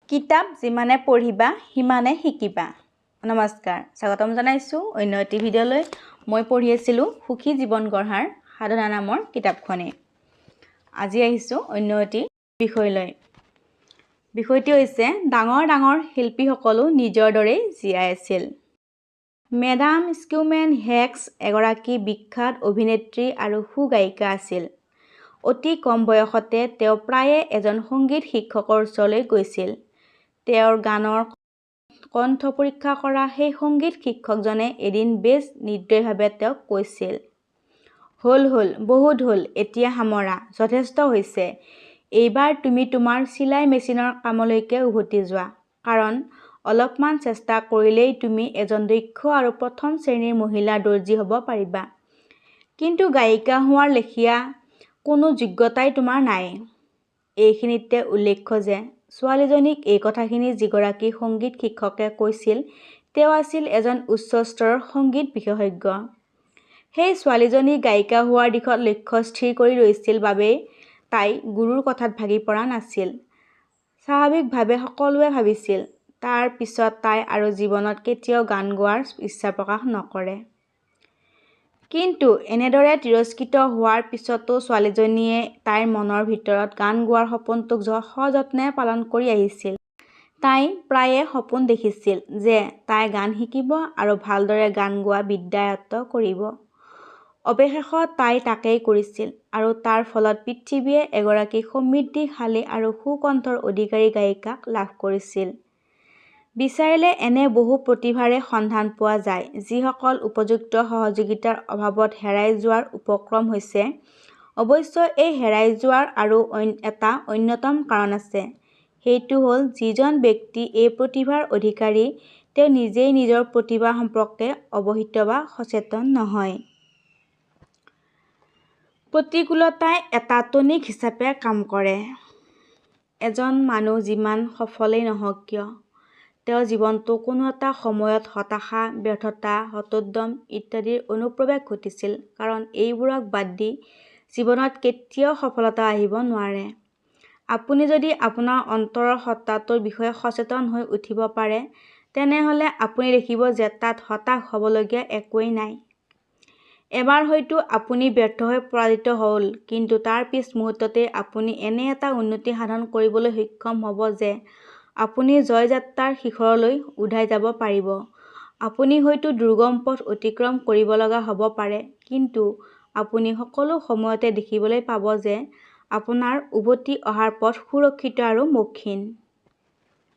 কিতাপ যিমানে পঢ়িবা সিমানে শিকিবা। নমস্কাৰ, স্বাগতম জনাইছোঁ অন্য এটি ভিডিঅ'লৈ। মই পঢ়ি আছিলোঁ সুখী জীৱন গঢ়াৰ সাধনা নামৰ কিতাপখনেই। আজি আহিছোঁ অন্য এটি বিষয়লৈ। বিষয়টি হৈছে ডাঙৰ ডাঙৰ শিল্পীসকলো নিজৰ দৰেই জীয়াই আছিল। মেডাম স্কিউমেন হেক্স এগৰাকী বিখ্যাত অভিনেত্ৰী আৰু সুগায়িকা আছিল। অতি কম বয়সতে তেওঁ প্ৰায়ে এজন সংগীত শিক্ষকৰ ওচৰলৈ গৈছিল। তেওঁৰ গানৰ কণ্ঠ পৰীক্ষা কৰা সেই সংগীত শিক্ষকজনে এদিন বেছ নিৰ্দয়ভাৱে তেওঁক কৈছিল, হ'ল বহুত হ'ল, এতিয়া সামৰা, যথেষ্ট হৈছে। এইবাৰ তুমি তোমাৰ চিলাই মেচিনৰ কামলৈকে উভতি যোৱা, কাৰণ অলপমান চেষ্টা কৰিলেই তুমি এজন দক্ষ আৰু প্ৰথম শ্ৰেণীৰ মহিলা দৰ্জী হ'ব পাৰিবা। কিন্তু গায়িকা হোৱাৰ লেখীয়া কোনো যোগ্যতাই তোমাৰ নাই। এইখিনিতে উল্লেখ্য যে ছোৱালীজনীক এই কথাখিনি যিগৰাকী সংগীত শিক্ষকে কৈছিল, তেওঁ আছিল এজন উচ্চ স্তৰৰ সংগীত বিশেষজ্ঞ। সেই ছোৱালীজনী গায়িকা হোৱাৰ দিশত লক্ষ্য স্থিৰ কৰি লৈছিল বাবেই তাই গুৰুৰ কথাত ভাগি পৰা নাছিল। স্বাভাৱিকভাৱে সকলোৱে ভাবিছিল তাৰ পিছত তাই আৰু জীৱনত কেতিয়াও গান গোৱাৰ ইচ্ছা প্ৰকাশ নকৰে। কিন্তু এনেদৰে তিৰস্কৃত হোৱাৰ পিছতো ছোৱালীজনীয়ে তাইৰ মনৰ ভিতৰত গান গোৱাৰ সপোনটোক সযত্নে পালন কৰি আহিছিল। তাই প্ৰায়ে সপোন দেখিছিল যে তাই গান শিকিব আৰু ভালদৰে গান গোৱা বিদ্যা আয়ত্ত কৰিব। অৱশেষত তাই তাকেই কৰিছিল আৰু তাৰ ফলত পৃথিৱীয়ে এগৰাকী সমৃদ্ধিশালী আৰু সুকণ্ঠৰ অধিকাৰী গায়িকাক লাভ কৰিছিল। বিচাৰিলে এনে বহু প্ৰতিভাৰে সন্ধান পোৱা যায়, যিসকল উপযুক্ত সহযোগিতাৰ অভাৱত হেৰাই যোৱাৰ উপক্ৰম হৈছে। অৱশ্যে এই হেৰাই যোৱাৰ আৰু এটা অন্যতম কাৰণ আছে। সেইটো হ'ল যিজন ব্যক্তি এই প্ৰতিভাৰ অধিকাৰী তেওঁ নিজেই নিজৰ প্ৰতিভা সম্পৰ্কে অৱহিত বা সচেতন নহয়। প্ৰতিকূলতাই এটা টনিক হিচাপে কাম কৰে। এজন মানুহ যিমান সফলেই নহওক কিয়, তেওঁৰ জীৱনটো কোনো এটা সময়ত হতাশা, ব্যৰ্থতা, হতোদ্যম ইত্যাদিৰ অনুপ্ৰৱেশ ঘটিছিল, কাৰণ এইবোৰক বাদ দি জীৱনত কেতিয়াও সফলতা আহিব নোৱাৰে। আপুনি যদি আপোনাৰ অন্তৰৰ সত্তাটোৰ বিষয়ে সচেতন হৈ উঠিব পাৰে, তেনেহ'লে আপুনি দেখিব যে তাত হতাশ হ'বলগীয়া একোৱেই নাই। এবাৰ হয়তো আপুনি ব্যৰ্থ হৈ পৰাজিত হ'ল, কিন্তু তাৰ পিছ মুহূৰ্ততেই আপুনি এনে এটা উন্নতি সাধন কৰিবলৈ সক্ষম হ'ব যে আপুনি জয়যাত্ৰাৰ শিখৰলৈ উধাই যাব পাৰিব। আপুনি হয়তো দুৰ্গম পথ অতিক্ৰম কৰিব লগা হ'ব পাৰে, কিন্তু আপুনি সকলো সময়তে দেখিবলৈ পাব যে আপোনাৰ উভতি অহাৰ পথ সুৰক্ষিত আৰু মসৃণ।